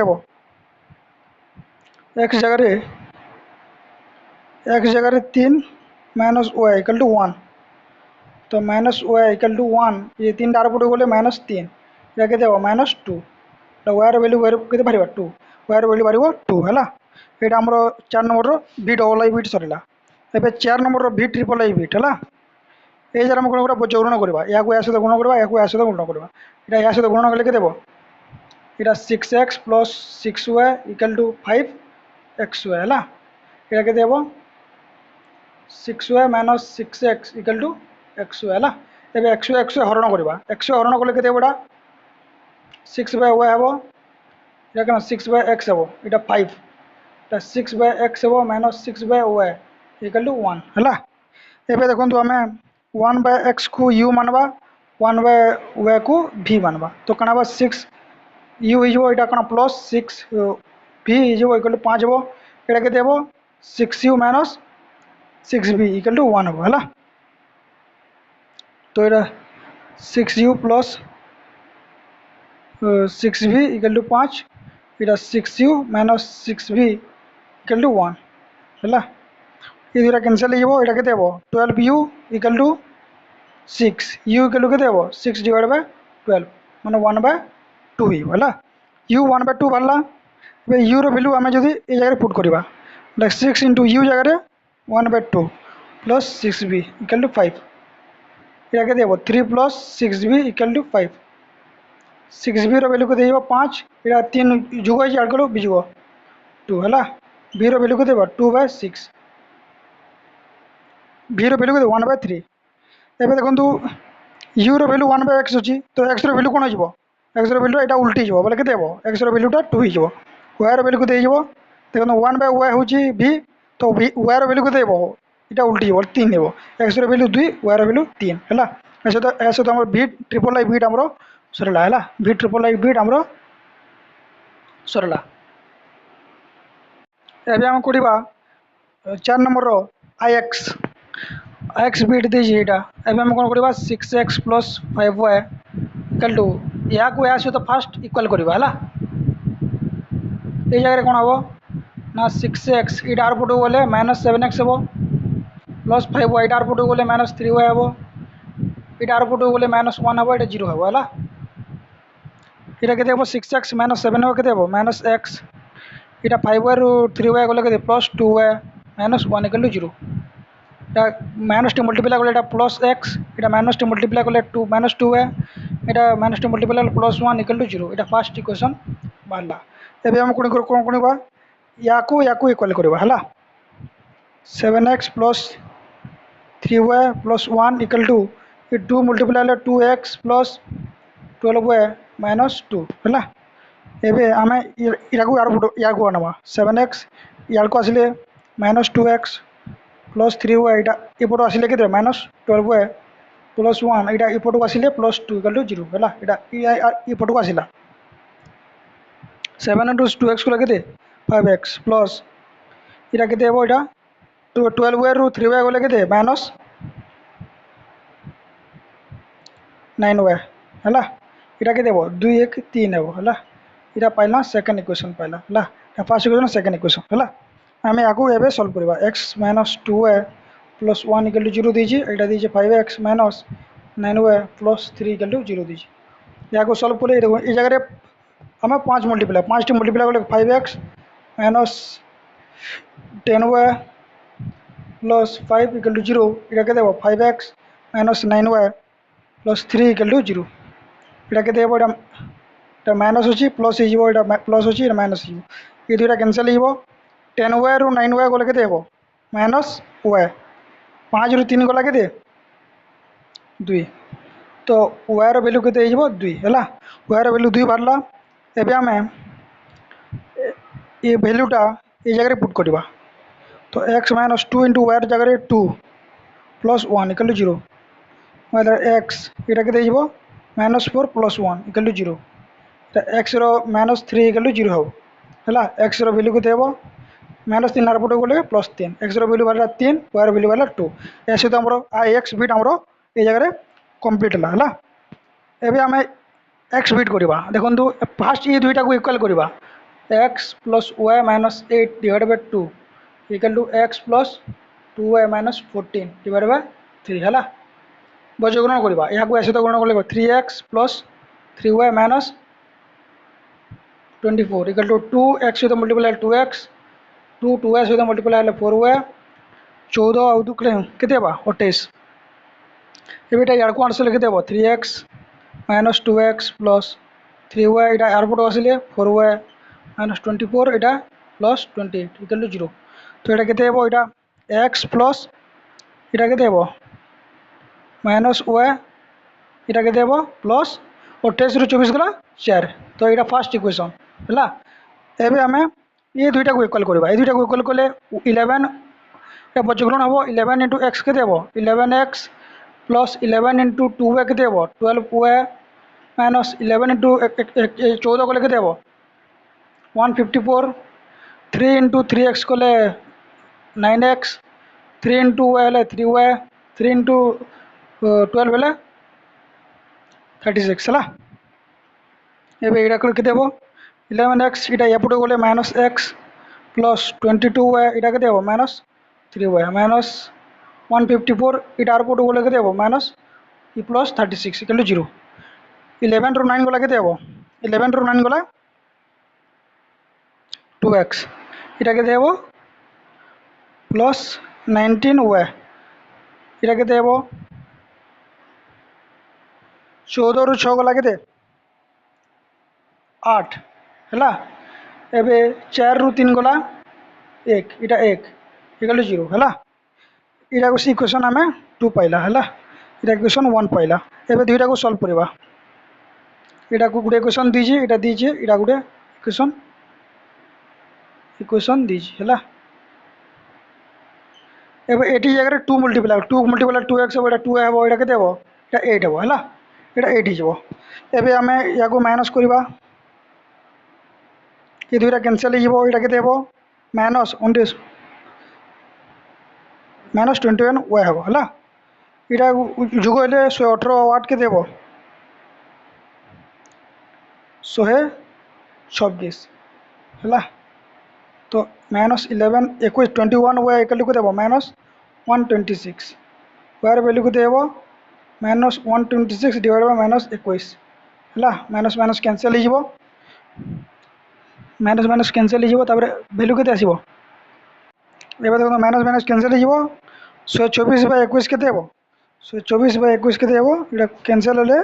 एक्स जगह 3 माइनस वाई इक्वल टू 1 तो माइनस वाई इक्वल टू 1 ये 3 डार पुट गले माइनस 3 या के माइनस 2 वायर वैल्यू के बाहर 2 वायर वैल्यू बाहर 2 है यहाँ आमर 4 नंबर भी डबल आई बीट सरला एबे 4 नंबर भी ट्रिपल आई बीट है ये जरा कौन करा जोड़न करवा या सहित गुण करवा या सहित गुण करवा यहाँ या सहित गुण कले के यहाँ 6x plus 6y equal to 5xy है यहाँ के 6y minus 6x equal to xy है एबे xy हरण करवा xy हरण कले के यहाँ 6 बाय y हम यहाँ क्या 6 बाय x हम यहाँ 5 6 बाय x हम minus 6 by y equal to 1 है एबे देखो आम 1 बाय x को u मानवा 1 बाय y को v मानवा तो कण हम 6 u हो कौन प्लस 6 v इक्वल टू 5 हम यहाँ के 6u minus 6v equal to 1 हम है तो यहाँ 6u plus 6v equal to 5 यहाँ 6u minus 6v equal to 1 है ये दूसरा कैंसिल हो यहाँ के 12u equal to 6 u equal to के 6 डिवाइड बाय 12 माने 1/2 है यू 1/2 बाहरला यू वैल्यू आम जब ये जगह पुट करवा 6 इंटू यू जगह 1/2 प्लस 6b इक्वल टू 5 ये के 3 plus 6b equal to 5 6b value को 5 यहाँ 3 जुग ऐड करो बीजुग 2 है बी वैल्यू को 2/6 भी वैल्यू को 1/3 एवं देखो यू वैल्यू 1/x अच्छी तो एक्स वैल्यू कौन हो एक्स वैल्यू यहाँ उल्टी बोले के एक्स वैल्यूटा 2 हो वायर वैल्यू को देखो 1/y हूँ भी तो वायर वैल्यू को यहाँ उल्टी हो 3 हो एक्स वैल्यू 2 वायर वैल्यू 3 है ऐसे तो आम भी ट्रिपल आई बीट आम सरला है भी ट्रिपल आई बीट आम सरला एवं आम करवा 4 नंबर आई एक्स बीट दीजिए यहाँ एवं आम कौन करवा 6x plus 5y equal to या सहित फास्ट इक्वल करवा है ये जगह कौन हम ना 6x इटा आर पटू गले -7x हम प्लस 5y इटा आर पटू गले -3y हम इटा आर पटू गले -1 हम ये 0 हम है इटा के 6x -7 हम के -x इटा 5y रु 3y गले के plus 2y -1 equal to 0 minus टी मल्टीप्लाई कले प्लस एक्स इटा माइनस टी मल्टीप्लाई कले -2 है इटा माइनस टी मल्टीप्लाई प्लस 1 इक्वल टू 0 इटा फर्स्ट इक्वेशन बाहरला एबे हम कौन करवा या इक्वल करवा है 7x plus 3y plus 1 equal to 2 multiply 2x plus 12y -2 है एबे आम या नवा 7x या आसिले -2x प्लस 3y इटा इपट आसिले के -12y प्लस 1 इटा इपट आसिले प्लस 2 इक्वल टू 0 है इटा इपट को आसिला 7 इंटू 2x को लगे 5x प्लस इटा के इटा 12y रु 3y को लगे -9y है इटा के 2 1 3 है इटा पाइला सेकेंड इक्वेशन पाइला है फर्स्ट इक्वेशन सेकेंड इक्वेशन है आम या सल्व करवा x -2y plus 1 equal to 0 दीजिए यहाँ दीजिए 5x -9y plus 3 equal to 0 दीजिए या सल्व कर ये जगह हमें 5 टी मल्टीप्लाई कर 5x -10y plus 5 equal to 0 यहाँ के 5x -9y plus 3 equal to 0 यहाँ के माइनस अच्छी प्लस हो प्लस अच्छी माइनस ये दुटा कैनसल हो 10y रु 9y को लगे -y 5 रु 3 को लगे 2 तो y वैल्यू के 2 है y वैल्यू 2 बाहरला एवं आम ये वैल्यूटा ये जगह पुट करवा तो x -2 इंटू y जगह 2 प्लस 1 इक्वल टू 0 मतलब x इटा के -4 प्लस 1 इक्वल टू 0 x रो -3 इक्वल टू 0 है x रो वैल्यू को -3 आर पटे गले प्लस 3 एक्स वैल्यू बाहर 3 वायर वैल्यू बाहर 2 या सहित आम आई एक्स बीट आम ये जगह कम्प्लीट है एवं आम एक्स बीट करवा देखो फास्ट ये दुईटा को इक्वल करवा x plus y -8 divide by 2 equal to x plus 2y -14 divide by 3 है बजगुण करवा यहाँ सहित गुण कले 3x plus 3y -24 equal to 2x सहित मल्टीप्लाई 2x 2y सहित मल्टीप्लाई 4y 14 आउ के 28 एटा यार को आंसर लिखि देव 3x -2x प्लस 3y इटा यार पट आसिले 4y -24 इटा प्लस 28 इक्वल टू 0 तो ये के इटा x प्लस इटा के -y इटा के प्लस 28 रु 24 गला 4 तो यहाँ फर्स्ट इक्वेशन है एवं आम ये दुईटा को इक्वल करवा ये दुईटा को इक्वल कले 11 बजग्रहण हम 11 इंटू एक्स के 11x प्लस 11 इंटू 2y के 12y माइनस 11 इंटू 14 को लेके 154 3 इंटू 3x को 9x 3 इंटू y है 3y 3 इंटू 12 है 36 है ये यहाँ के 11x इटा एपटे गले -x प्लस 22y इटा के -3y माइनस 154 इटा आर पटे गले के माइनस प्लस 36 इक्वल टू 0 11 ରୁ 9 गला केते हेबो 11 ରୁ 9 गला 2x इटा केते हेबो प्लस 19y इटा केते हेबो 14 ରୁ 6 गला केते 8 हैला एबे 4 ରୁ 3 गला 1 इटा 1 इक्वल टू 0 हैला इटा को इक्वेशन आमे 2 पाइला हैला इटा इक्वेशन 1 पाइला एबे दुईटा को सॉल्व करबा इटा को गुडे इक्वेशन दीजिए इटा दीजिए इटा गुडे इक्वेशन दीजिए हैला एबे एटी जगह 2 मल्टीप्लाई 2x एबे 2 हेबो इटा केते हेबो इटा 8 हेबो हैला इटा 8 हिजबो एबे आमे या को माइनस करबा ये दुईटा कैंसिल हिजबो इटा केते हेबो माइनस 19 माइनस 21 y हेबो हैला इटा जुग हेले 118 वाट केते हेबो 126 हैला तो माइनस 11 21 21 y इक्वल टू केते हेबो माइनस 126 y वैल्यू केते हेबो माइनस 126 डिवाइड बाय माइनस 21 हैला माइनस माइनस कैंसिल हिजबो माइनस माइनस कैंसिल हिजबो तापर वैल्यू केते आसीबो एबे देखो माइनस माइनस कैंसिल हिजबो 124 बाय 21 केते हेबो 124 बाय 21 केते हेबो इटा कैंसिल होले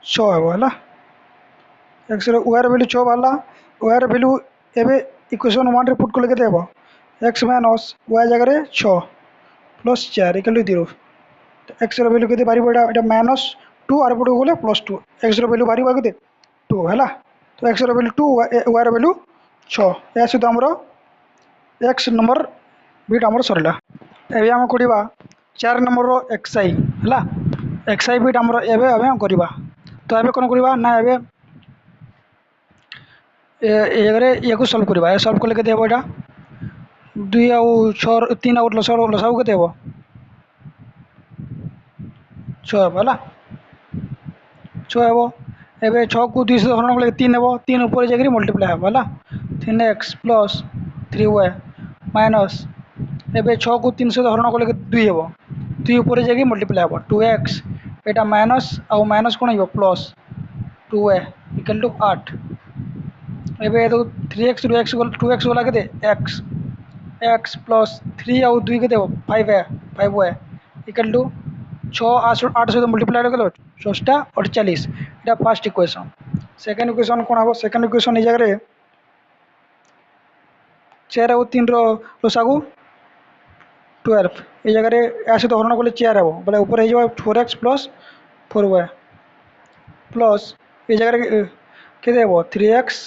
6 हेबो हैला x रो y रो वैल्यू 6 बाला y रो वैल्यू एबे इक्वेशन 1 रे पुट करले केते हेबो x माइनस y जगह रे 6 प्लस 4 इक्वल टू 0 x रो वैल्यू केते बारिबो इटा माइनस 2 आर पुट गले प्लस 2 x रो वैल्यू बारिबो केते 2 हैला तो x रो वैल्यू 2 y रो वैल्यू 6 या सुद हमरो x नंबर बिट हमरो सरला एबे हम कोडिबा 4 नंबर रो xi हैला xi बिट हमरो एबे हम करिबा तो एबे कोन करिबा ना एबे एगरे ये को सॉल्व करिबा सॉल्व करले केते हेबो एटा 2 आउ 6 3 आउ लसाउ केते हेबो 6 हेबो हैला 6 हेबो एबे 6 को 2 से हरण करले 3 हेबो 3 ऊपर जाकरी मल्टीप्लाई हेबो हैला 3x प्लस 3y माइनस एबे 6 को 3 से हरण करले 2 हेबो 2 ऊपर जाकरी मल्टीप्लाई हेबो 2x एटा माइनस आउ माइनस कोन हेबो प्लस 2y इक्वल टू 8 एबे तो 3x रो x 2x वाला केते x x प्लस 3 आउ 2 केते हेबो 5y इक्वल टू 6 8 से मल्टीप्लाई कलो 6 48 इटा फर्स्ट इक्वेशन सेकंड इक्वेशन कोन हबो सेकंड इक्वेशन ए जगह रे 4 आउ 3 रो लसागु 12 ए जगह रे ऐसे तो हरण करले 4 हबो बोले ऊपर हे जो 4x प्लस 4y प्लस ए जगह रे केते हबो 3x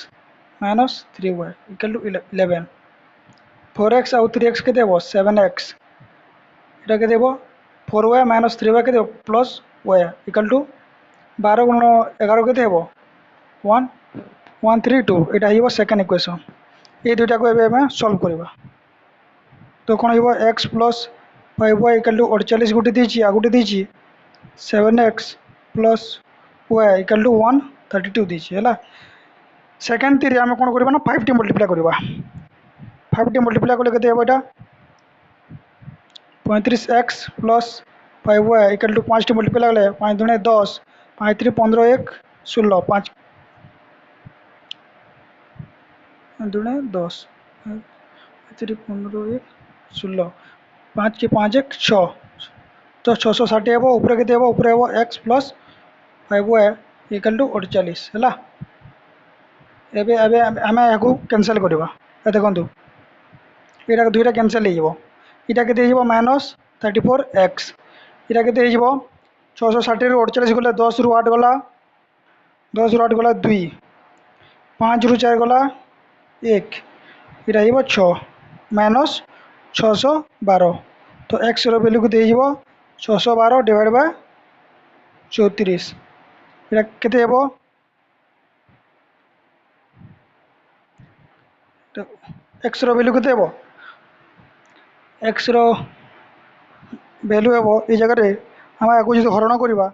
minus 3y equal to 11 4x आउ 3x केते हबो 7x इटा केते हबो 4y माइनस 3y केते प्लस y इक्वल टू 12 गुण 11 केते हबो 132 इटा हिबो सेकंड इक्वेशन ए दुटा को एबे हम सॉल्व करबा तो कोन हिबो x plus 5y equal to 48 गुटे दीची आ गुटे दीची 7x plus y equal to 132 दीची हैला सेकंड थ्री हम कोन करबा ना 5 टी मल्टीप्लाई करबा 5 टी मल्टीप्लाई करले केते हेबो एटा 35x plus 5y equal to 5 टी मल्टीप्लाई करले 5 दुने 10 5 3 15 1 16 5 दुने 10 3 15 1 16 5 के 5 1 6 तो 660 हेबो ऊपर केते हेबो ऊपर हेबो x plus 5y equal to 48 हैला एबे एबे हमें याको कैंसिल करबा ए देखंतु एटा दुईटा कैंसिल हे जिवो इटा केते हिजबो माइनस 34x इटा केते हिजबो 660 रु 48 गले 10 रु 8 गला 10 रु 8 गला 2 5 रु 4 गला 1 इटा हिजबो 6 माइनस 612 तो x रो वैल्यू केते हिजबो 612 डिवाइड बाय 34 इटा केते हेबो तो x रो वैल्यू केते हेबो x रो वैल्यू हेबो ए जगह रे हम आगु जे हरण करबा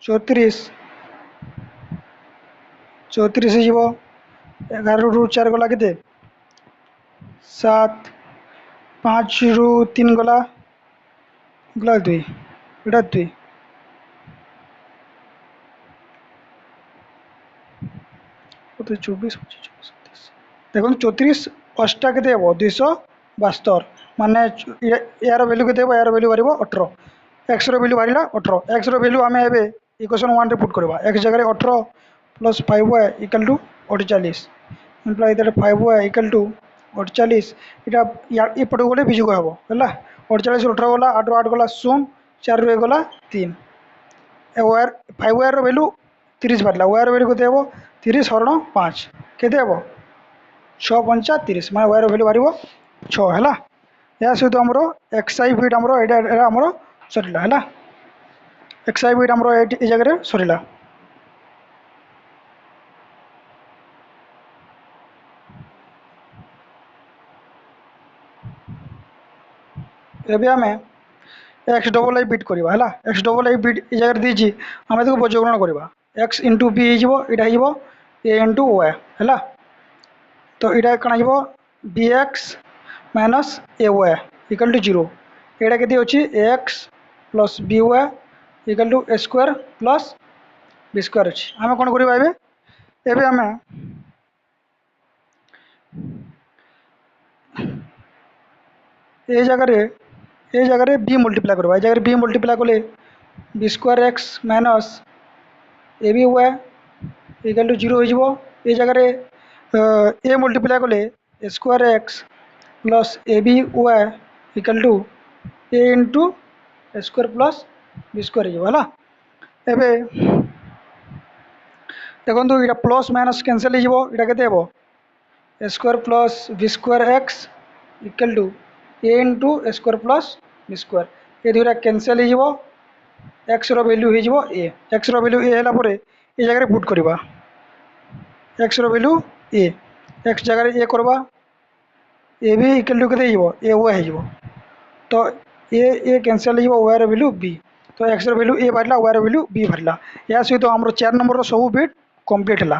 34 34 जीवो 11 रु 4 गला केते 7 5 रु 3 गला गला 2 एटा 2 24 देखो 34 अष्टा के 272 माने यार वैल्यू के यार वैल्यू बाहर 18 एक्स वैल्यू बाहर 18 एक्स वैल्यू आम ए इक्वेशन 1 रे पुट करवा एक्स जगह 18 plus 5y equal to 48 imply that 5y equal to 48 इटा एपट गले बीजुक हम है 48 18 गला 8 8 गला 0 4 रू गला 3 वायर 5y वैल्यू 30 बाहर वायर वैल्यू के 30 हरण 5 के 6 पंचा 30 मैं वायर वैल्यू बाहर 6 है या सहित आमर एक्सआई बिट आमर सरला है एक्सआई बिट आमर ये जगह सरला एबे आम एक्स डबल आई बिट करवा है एक्स डबल आई बिट ये जगह दीजिए आम देखो बजग्रहण करवा एक्स इंटू बी हो ए इंटू वाई है तो यहाँ कण हो b x minus a Y equal to 0 यहाँ के अच्छी x plus B Y equal to A square plus B square अच्छी आम कौन करवा एबे आम ये जगह बी मल्टीप्लाई करवा ये जगह बी मल्टीप्लाई कले B square X minus A B Y equal to 0 हो ये जगह ए मल्टीप्लाई कले A square X plus A B Y equal to A into A square plus B square है एबे देखो ये प्लस माइनस कैंसल होटा के A square plus B square x equal to A into A square plus B square ये दुईटा cancel हो x value हो ए एक्स वैल्यू ए है ये जगह पुट करवा एक्स वैल्यू ए एक्स जगह ए करवा ए भी इक्वल टू के ए वाई हो तो ए कैंसल हो वायर वैल्यू बी तो एक्स वैल्यू ए बाहर वायर वैल्यू बी बाहर या सहित आम 4 नंबर सब बिट कंप्लीट है।